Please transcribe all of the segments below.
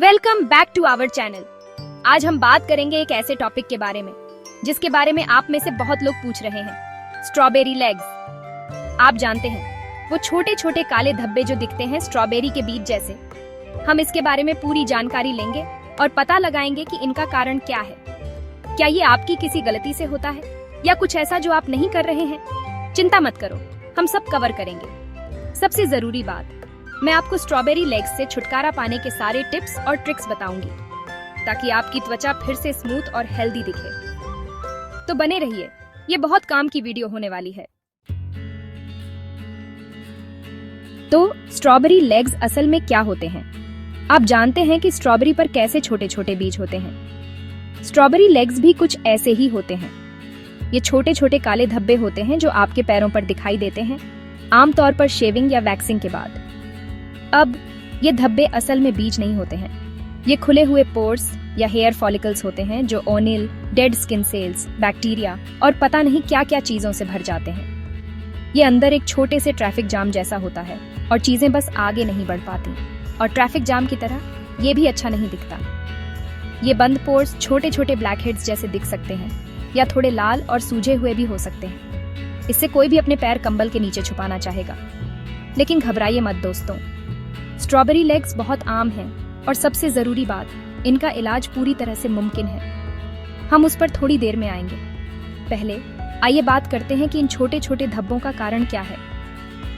Welcome back to our channel. आज हम बात करेंगे एक ऐसे टॉपिक के बारे में जिसके बारे में आप में से बहुत लोग पूछ रहे हैं, स्ट्रॉबेरी लेग्स। आप जानते हैं वो छोटे छोटे काले धब्बे जो दिखते हैं स्ट्रॉबेरी के बीज जैसे। हम इसके बारे में पूरी जानकारी लेंगे और पता लगाएंगे कि इनका कारण क्या है। क्या ये आपकी किसी गलती से होता है या कुछ ऐसा जो आप नहीं कर रहे हैं? चिंता मत करो, हम सब कवर करेंगे। सबसे जरूरी बात, मैं आपको स्ट्रॉबेरी लेग्स से छुटकारा पाने के सारे टिप्स और ट्रिक्स बताऊंगी ताकि आपकी त्वचा फिर से स्मूथ और हेल्दी दिखे। तो बने रहिए, ये बहुत काम की वीडियो होने वाली है। तो स्ट्रॉबेरी लेग्स असल में क्या होते हैं? आप जानते हैं कि स्ट्रॉबेरी पर कैसे छोटे छोटे बीज होते हैं? स्ट्रॉबेरी लेग्स भी कुछ ऐसे ही होते हैं। ये छोटे छोटे काले धब्बे होते हैं जो आपके पैरों पर दिखाई देते हैं, आमतौर पर शेविंग या वैक्सिंग के बाद। अब ये धब्बे असल में बीज नहीं होते हैं। ये खुले हुए पोर्स या हेयर फॉलिकल्स होते हैं जो O'Neill, dead skin cells, bacteria और पता नहीं क्या क्या चीजों से भर जाते हैं। ये अंदर एक छोटे से ट्रैफिक जाम जैसा होता है और चीजें बस आगे नहीं बढ़ पाती। और ट्रैफिक जाम की तरह ये भी अच्छा नहीं दिखता। ये बंद पोर्स छोटे छोटे ब्लैक हेड्स जैसे दिख सकते हैं या थोड़े लाल और सूजे हुए भी हो सकते हैं। इससे कोई भी अपने पैर कंबल के नीचे छुपाना चाहेगा। लेकिन घबराइए मत दोस्तों, स्ट्रॉबेरी लेग्स बहुत आम हैं और सबसे जरूरी बात, इनका इलाज पूरी तरह से मुमकिन है। हम उस पर थोड़ी देर में आएंगे। पहले आइए बात करते हैं कि इन छोटे छोटे धब्बों का कारण क्या है।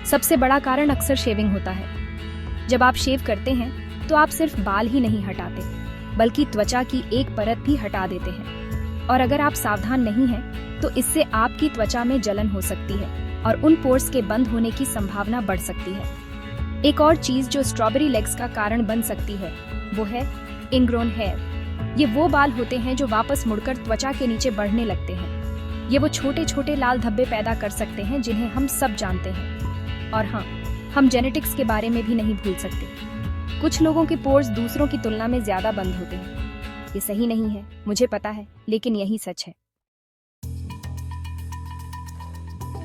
सबसे बड़ा कारण अक्सर शेविंग होता है। जब आप शेव करते हैं तो आप सिर्फ बाल ही नहीं हटाते बल्कि त्वचा की एक परत भी हटा देते हैं। और अगर आप सावधान नहीं हैं तो इससे आपकी त्वचा में जलन हो सकती है और उन पोर्स के बंद होने की संभावना बढ़ सकती है। एक और चीज जो स्ट्रॉबेरी लेग्स का कारण बन सकती है वो है इनग्रोन हेयर। ये वो बाल होते हैं जो वापस मुड़कर त्वचा के नीचे बढ़ने लगते हैं। ये वो छोटे छोटे लाल धब्बे पैदा कर सकते हैं जिन्हें हम सब जानते हैं। और हाँ, हम जेनेटिक्स के बारे में भी नहीं भूल सकते। कुछ लोगों के पोर्स दूसरों की तुलना में ज्यादा बंद होते हैं। ये सही नहीं है, मुझे पता है, लेकिन यही सच है।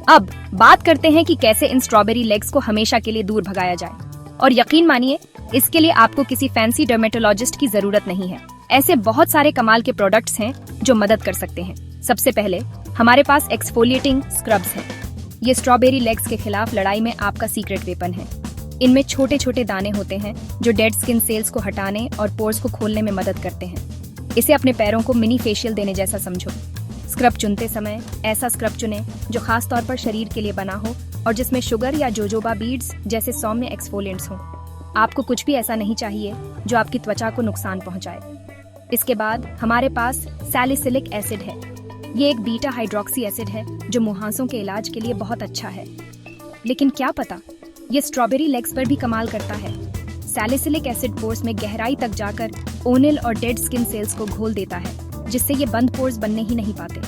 अब बात करते हैं कि कैसे इन स्ट्रॉबेरी लेग्स को हमेशा के लिए दूर भगाया जाए। और यकीन मानिए, इसके लिए आपको किसी फैंसी डर्मेटोलॉजिस्ट की जरूरत नहीं है। ऐसे बहुत सारे कमाल के प्रोडक्ट्स हैं जो मदद कर सकते हैं। सबसे पहले हमारे पास एक्सफोलिएटिंग स्क्रब्स हैं। ये स्ट्रॉबेरी लेग्स के खिलाफ लड़ाई में आपका सीक्रेट वेपन है। इनमें छोटे छोटे दाने होते हैं जो डेड स्किन सेल्स को हटाने और पोर्स को खोलने में मदद करते हैं। इसे अपने पैरों को मिनी फेशियल देने जैसा समझो। स्क्रब चुनते समय ऐसा स्क्रब चुनें जो खास तौर पर शरीर के लिए बना हो और जिसमें शुगर या जोजोबा बीड्स जैसे सौम्य एक्सफोलिएंट्स हों। आपको कुछ भी ऐसा नहीं चाहिए जो आपकी त्वचा को नुकसान पहुंचाए। इसके बाद हमारे पास सैलिसिलिक एसिड है। ये एक बीटा हाइड्रोक्सी एसिड है जो मुहांसों के इलाज के लिए बहुत अच्छा है। लेकिन क्या पता, ये स्ट्रॉबेरी लेग्स पर भी कमाल करता है। सैलिसिलिक एसिड पोर्स में गहराई तक जाकर ओनिल और डेड स्किन सेल्स को घोल देता है, जिससे ये बंद पोर्स बनने ही नहीं पाते।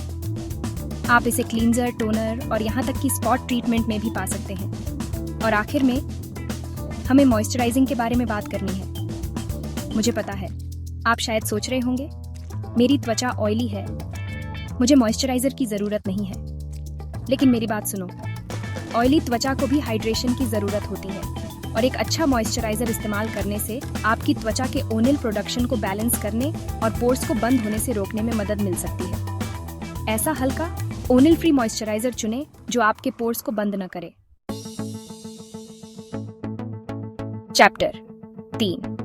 आप इसे क्लींजर, टोनर और यहाँ तक कि स्पॉट ट्रीटमेंट में भी पा सकते हैं। और आखिर में हमें मॉइस्चराइजिंग के बारे में बात करनी है। मुझे पता है, आप शायद सोच रहे होंगे, मेरी त्वचा ऑयली है, मुझे मॉइस्चराइजर की जरूरत नहीं है। लेकिन मेरी बात सुनो, ऑयली त्वचा को भी हाइड्रेशन की जरूरत होती है और एक अच्छा मॉइस्चराइजर इस्तेमाल करने से आपकी त्वचा के ओनिल प्रोडक्शन को बैलेंस करने और पोर्स को बंद होने से रोकने में मदद मिल सकती है। ऐसा हल्का ओनिल फ्री मॉइस्चराइजर चुनें जो आपके पोर्स को बंद न करे। चैप्टर 3।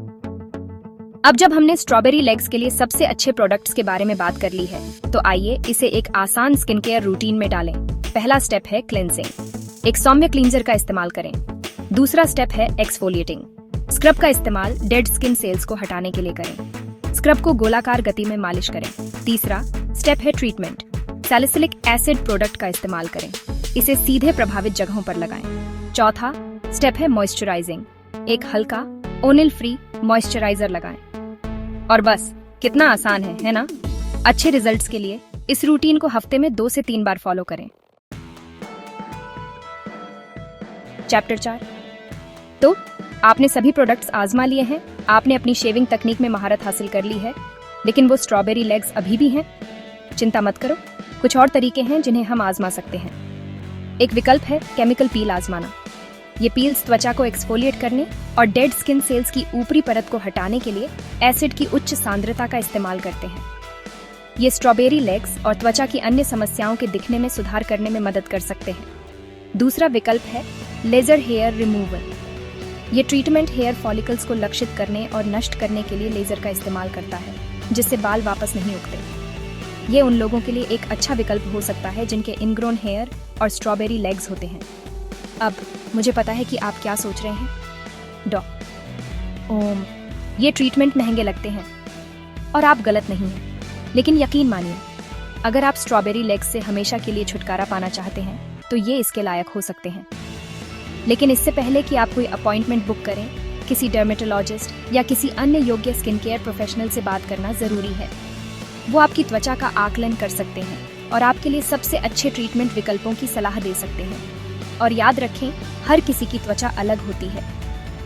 अब जब हमने स्ट्रॉबेरी लेग्स के लिए सबसे अच्छे प्रोडक्ट्स के बारे में बात कर ली है तो आइए इसे एक आसान स्किन केयर रूटीन में डालें। पहला स्टेप है क्लेंजिंग। एक सौम्य क्लींजर का इस्तेमाल करें। दूसरा स्टेप है एक्सफोलिएटिंग। स्क्रब का इस्तेमाल डेड स्किन सेल्स को हटाने के लिए करें। स्क्रब को गोलाकार गति में मालिश करें। तीसरा स्टेप है ट्रीटमेंट। सैलिसिलिक एसिड प्रोडक्ट का इस्तेमाल करें। इसे सीधे प्रभावित जगहों पर लगाएं। चौथा स्टेप है मॉइस्चराइजिंग। एक हल्का ओनिल फ्री मॉइस्चराइजर लगाएं। और बस, कितना आसान है ना? अच्छे रिजल्ट्स के लिए इस रूटीन को हफ्ते में 2 से 3 बार फॉलो करें। चैप्टर 4। तो आपने सभी प्रोडक्ट्स आजमा लिए हैं, आपने अपनी शेविंग तकनीक में महारत हासिल कर ली है, लेकिन वो स्ट्रॉबेरी लेग्स अभी भी हैं। चिंता मत करो, कुछ और तरीके हैं जिन्हें हम आजमा सकते हैं। एक विकल्प है केमिकल पील आजमाना। ये पील्स त्वचा को एक्सफोलिएट करने और डेड स्किन सेल्स की ऊपरी परत को हटाने के लिए एसिड की उच्च सांद्रता का इस्तेमाल करते हैं। ये स्ट्रॉबेरी लेग्स और त्वचा की अन्य समस्याओं के दिखने में सुधार करने में मदद कर सकते हैं। दूसरा विकल्प है लेजर हेयर रिमूवल। ये ट्रीटमेंट हेयर फॉलिकल्स को लक्षित करने और नष्ट करने के लिए लेजर का इस्तेमाल करता है, जिससे बाल वापस नहीं उगते। ये उन लोगों के लिए एक अच्छा विकल्प हो सकता है जिनके इनग्रोन हेयर और स्ट्रॉबेरी लेग्स होते हैं। अब मुझे पता है कि आप क्या सोच रहे हैं, ये ट्रीटमेंट महंगे लगते हैं, और आप गलत नहीं हैं। लेकिन यकीन मानिए, अगर आप स्ट्रॉबेरी लेग्स से हमेशा के लिए छुटकारा पाना चाहते हैं तो ये इसके लायक हो सकते हैं। लेकिन इससे पहले कि आप कोई अपॉइंटमेंट बुक करें, किसी डर्मेटोलॉजिस्ट या किसी अन्य योग्य स्किन केयर प्रोफेशनल से बात करना जरूरी है। वो आपकी त्वचा का आकलन कर सकते हैं और आपके लिए सबसे अच्छे ट्रीटमेंट विकल्पों की सलाह दे सकते हैं। और याद रखें, हर किसी की त्वचा अलग होती है।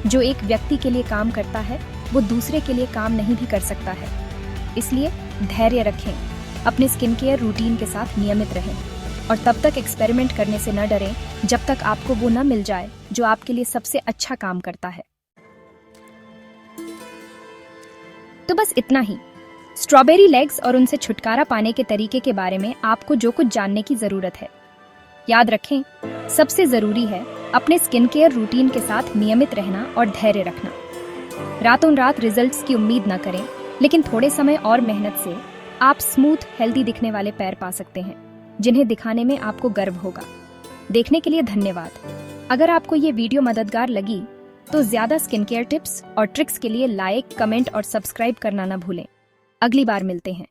जो एक व्यक्ति के लिए काम करता है वो दूसरे के लिए काम नहीं भी कर सकता है। इसलिए धैर्य रखें, अपने स्किन केयर रूटीन के साथ नियमित रहें और तब तक एक्सपेरिमेंट करने से न डरें जब तक आपको वो न मिल जाए जो आपके लिए सबसे अच्छा काम करता है। तो बस इतना ही। स्ट्रॉबेरी लेग्स और उनसे छुटकारा पाने के तरीके के बारे में आपको जो कुछ जानने की जरूरत है। याद रखें, सबसे जरूरी है अपने स्किन केयर रूटीन के साथ नियमित रहना और धैर्य रखना। रातों रात रिजल्ट्स की उम्मीद न करें, लेकिन थोड़े समय और मेहनत से आप स्मूथ हेल्दी दिखने वाले पैर पा सकते हैं, जिन्हें दिखाने में आपको गर्व होगा। देखने के लिए धन्यवाद। अगर आपको ये वीडियो मददगार लगी तो ज्यादा स्किन केयर टिप्स और ट्रिक्स के लिए लाइक, कमेंट और सब्सक्राइब करना न भूलें। अगली बार मिलते हैं।